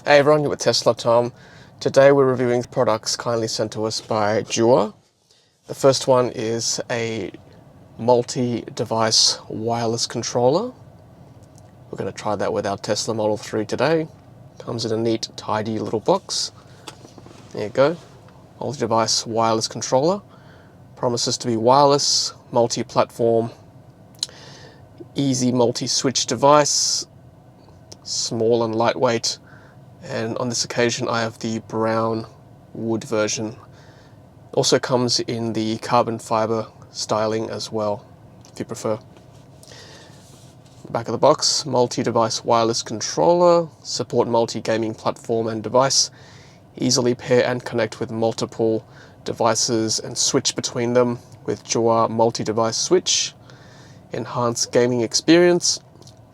Hey everyone, you're with Tesla Tom. Today we're reviewing products kindly sent to us by Jowua. The first one is a multi-device wireless controller. We're going to try that with our Tesla Model 3 today. Comes in a neat, tidy little box. There you go. Multi-device wireless controller. Promises to be wireless, multi-platform, easy multi-switch device, small and lightweight. And on this occasion I have the brown wood version. Also comes in the carbon fiber styling as well, if you prefer. Back of the box, multi-device wireless controller, support multi-gaming platform and device, easily pair and connect with multiple devices and switch between them with Jowua multi-device switch, enhanced gaming experience,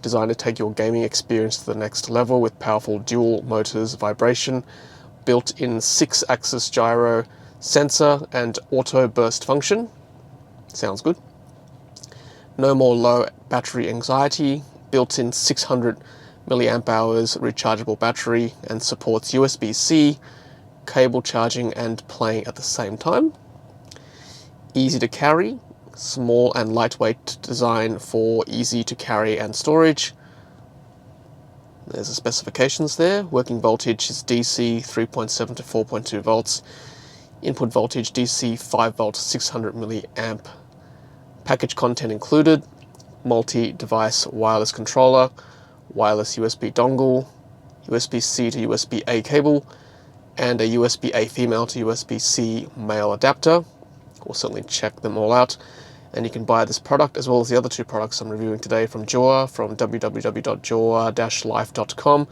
designed to take your gaming experience to the next level with powerful dual motors, vibration, built-in 6-axis gyro sensor and auto burst function. Sounds good. No more low battery anxiety, built-in 600 milliamp hours rechargeable battery, and supports USB-C, cable charging and playing at the same time. Easy to carry, small and lightweight design for easy to carry and storage. There's the specifications there. Working voltage is DC 3.7 to 4.2 volts. Input voltage DC 5 volt 600 milliamp. Package content included: multi-device wireless controller, wireless USB dongle, USB-C to USB-A cable, and a USB-A female to USB-C male adapter. We'll certainly check them all out. And you can buy this product as well as the other two products I'm reviewing today from Jowua, from www.jowua-life.com.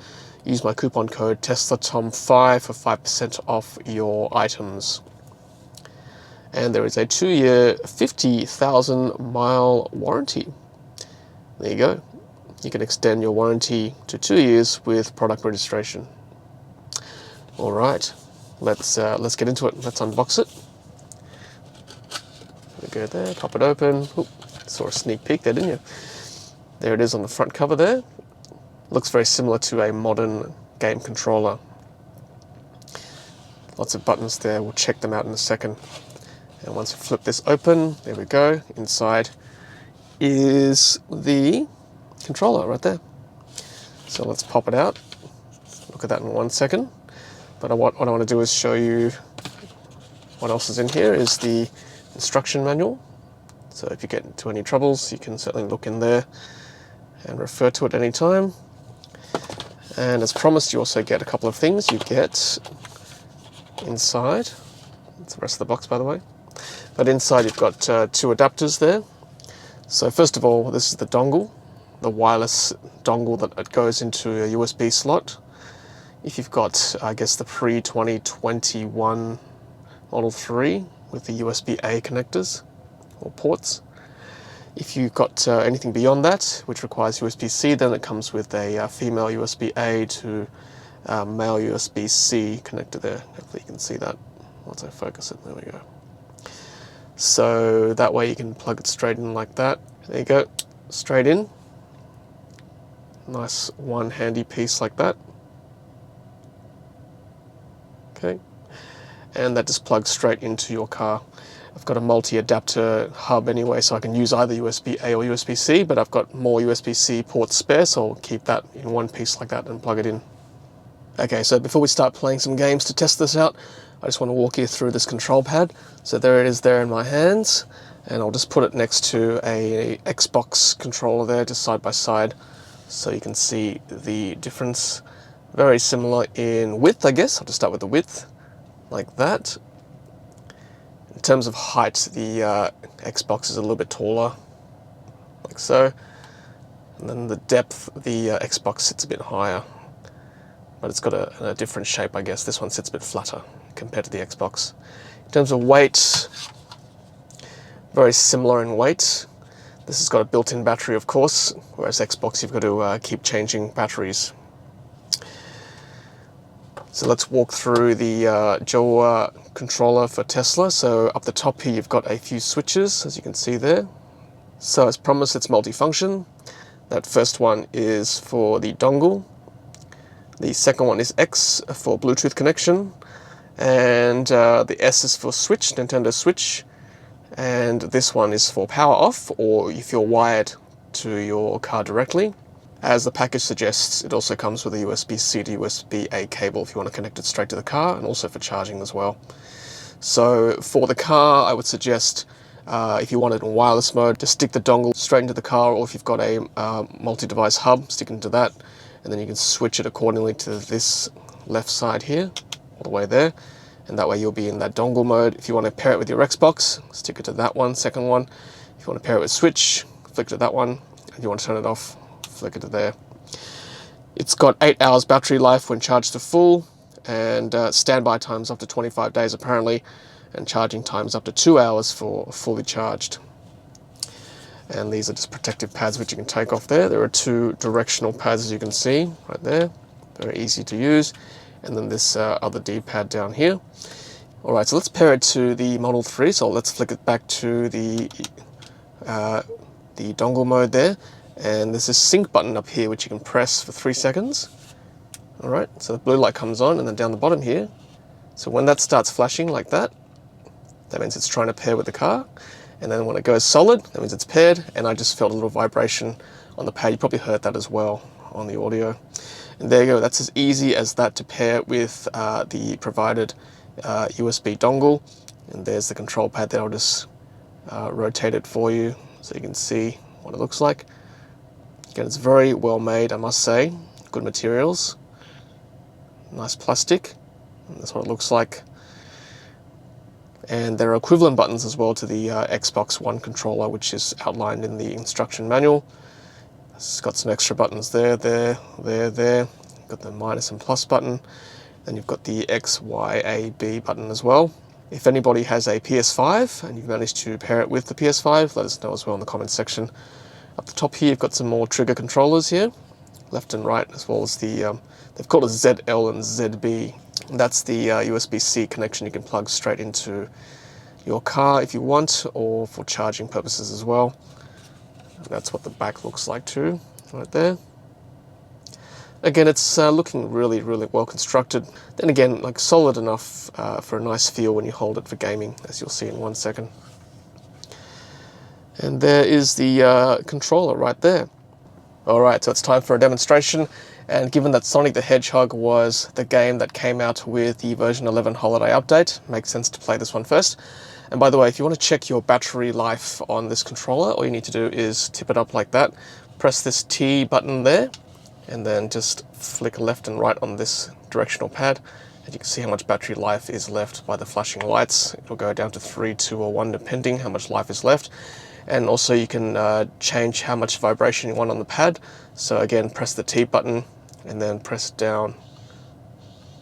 Use my coupon code TESLATOM5 for 5% off your items. And there is a 2-year, 50,000 mile warranty. There you go. You can extend your warranty to 2 years with product registration. All right, let's get into it. Let's unbox it. Go there, pop it open. Ooh, saw a sneak peek there, didn't you? There it is on the front cover there. Looks very similar to a modern game controller. Lots of buttons there, we'll check them out in a second. And once we flip this open, there we go. Inside is the controller right there. So let's pop it out. Look at that in 1 second. But what I want to do is show you what else is in here is the instruction manual. So if you get into any troubles, you can certainly look in there and refer to it anytime. And as promised, you also get a couple of things. You get inside, that's the rest of the box by the way, but inside you've got 2 adapters there. So first of all, this is the dongle, the wireless dongle that goes into a USB slot. If you've got, I guess, the pre-2021 Model 3 with the USB-A connectors or ports. If you've got anything beyond that, which requires USB-C, then it comes with a female USB-A to male USB-C connector there. Hopefully you can see that once I focus it. There we go. So that way you can plug it straight in like that. There you go, straight in. Nice one handy piece like that. Okay. And that just plugs straight into your car. I've got a multi-adapter hub anyway, so I can use either USB-A or USB-C, but I've got more USB-C ports spare, so I'll keep that in one piece like that and plug it in. Okay, so before we start playing some games to test this out, I just want to walk you through this control pad. So there it is there in my hands, and I'll just put it next to a Xbox controller there, just side by side, so you can see the difference. Very similar in width, I guess. I'll just start with the width. Like that. In terms of height, the Xbox is a little bit taller, like so. And then the depth, the Xbox sits a bit higher, but it's got a different shape, I guess. This one sits a bit flatter compared to the Xbox. In terms of weight, very similar in weight. This has got a built-in battery, of course, whereas Xbox, you've got to keep changing batteries. So let's walk through the Jowua controller for Tesla. So up the top here you've got a few switches, as you can see there. So as promised, it's multifunction. That first one is for the dongle. The second one is X for Bluetooth connection, and the S is for Switch, Nintendo Switch, and this one is for power off, or if you're wired to your car directly. As the package suggests, it also comes with a USB-C to USB-A cable if you want to connect it straight to the car, and also for charging as well. So for the car, I would suggest if you want it in wireless mode, just stick the dongle straight into the car, or if you've got a multi-device hub, stick it into that, and then you can switch it accordingly to this left side here, all the way there, and that way you'll be in that dongle mode. If you want to pair it with your Xbox, stick it to that one, second one. If you want to pair it with Switch, flick to that one. If you want to turn it off, flick it to there. It's got 8 hours battery life when charged to full, and standby times up to 25 days apparently, and charging times up to 2 hours for fully charged. And these are just protective pads which you can take off there. There are 2 directional pads, as you can see right there, very easy to use, and then this other D-pad down here. Alright, so let's pair it to the Model 3, so let's flick it back to the dongle mode there, and there's this sync button up here which you can press for 3 seconds. Alright, so the blue light comes on, and then down the bottom here, so when that starts flashing like that, that means it's trying to pair with the car. And then when it goes solid, that means it's paired, and I just felt a little vibration on the pad. You probably heard that as well on the audio. And there you go, that's as easy as that to pair with the provided USB dongle. And there's the control pad there. I'll just rotate it for you so you can see what it looks like. Again, it's very well made, I must say. Good materials. Nice plastic, and that's what it looks like. And there are equivalent buttons as well to the Xbox One controller, which is outlined in the instruction manual. It's got some extra buttons there. You've got the minus and plus button. Then you've got the X, Y, A, B button as well. If anybody has a PS5 and you've managed to pair it with the PS5, let us know as well in the comments section. Up the top here, you've got some more trigger controllers here, left and right, as well as the, they've called it ZL and ZB. And that's the USB-C connection you can plug straight into your car if you want, or for charging purposes as well. And that's what the back looks like too, right there. Again, it's looking really, really well constructed. Then again, like solid enough for a nice feel when you hold it for gaming, as you'll see in 1 second. And there is the controller right there. Alright, so it's time for a demonstration. And given that Sonic the Hedgehog was the game that came out with the version 11 holiday update, makes sense to play this one first. And by the way, if you want to check your battery life on this controller, all you need to do is tip it up like that. Press this T button there, and then just flick left and right on this directional pad. And you can see how much battery life is left by the flashing lights. It'll go down to 3, 2, or 1, depending how much life is left. And also you can change how much vibration you want on the pad. So again, press the T button and then press down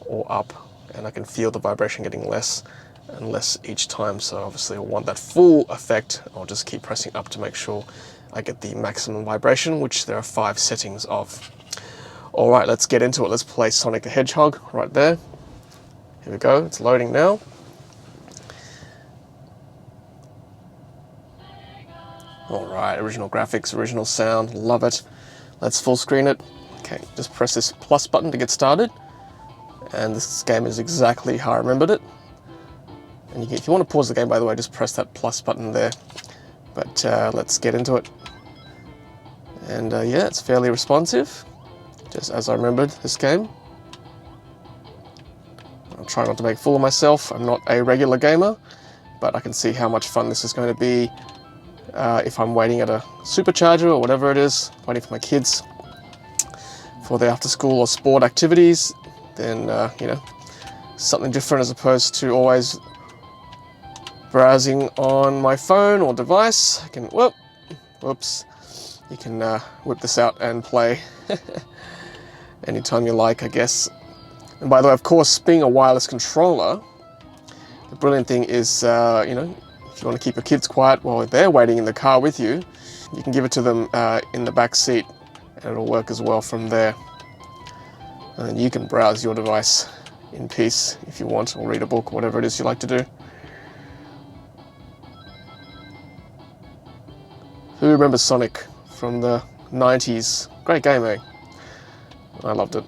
or up, and I can feel the vibration getting less and less each time. So obviously I want that full effect. I'll just keep pressing up to make sure I get the maximum vibration, which there are 5 settings of. Alright, let's get into it. Let's play Sonic the Hedgehog right there. Here we go, it's loading now. Alright, original graphics, original sound, love it. Let's full screen it. Okay, just press this plus button to get started. And this game is exactly how I remembered it. And if you want to pause the game, by the way, just press that plus button there. But let's get into it. And yeah, it's fairly responsive, just as I remembered this game. I'll try not to make a fool of myself. I'm not a regular gamer, but I can see how much fun this is going to be. If I'm waiting at a supercharger or whatever it is, waiting for my kids for their after school or sport activities, then you know, something different as opposed to always browsing on my phone or device. I can, whoops, you can whip this out and play anytime you like, I guess. And by the way, of course, being a wireless controller, the brilliant thing is, you know, if you want to keep your kids quiet while they're waiting in the car with you, you can give it to them in the back seat, and it'll work as well from there. And then you can browse your device in peace if you want, or read a book, or whatever it is you like to do. Who remembers Sonic from the 90s? Great game, eh? I loved it.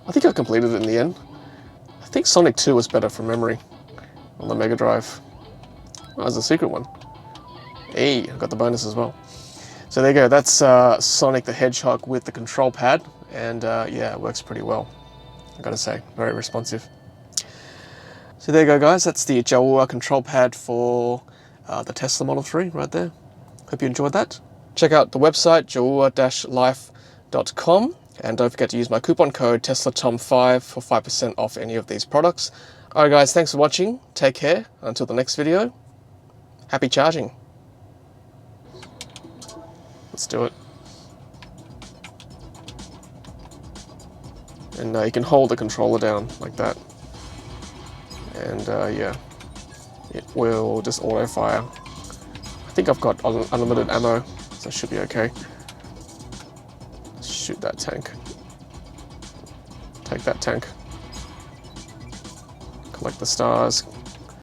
I think I completed it in the end. I think Sonic 2 was better from memory on the Mega Drive. Oh, there's a secret one. Hey, I got the bonus as well. So there you go, that's Sonic the Hedgehog with the control pad, and yeah, it works pretty well, I've got to say, very responsive. So there you go guys, that's the Jowua control pad for the Tesla Model 3 right there. Hope you enjoyed that. Check out the website, jowua-life.com, and don't forget to use my coupon code TESLATOM5 for 5% off any of these products. Alright guys, thanks for watching, take care, until the next video, happy charging. Let's do it. And you can hold the controller down like that. And yeah, it will just auto fire. I think I've got unlimited ammo, so it should be okay. Shoot that tank. Take that tank. Collect the stars.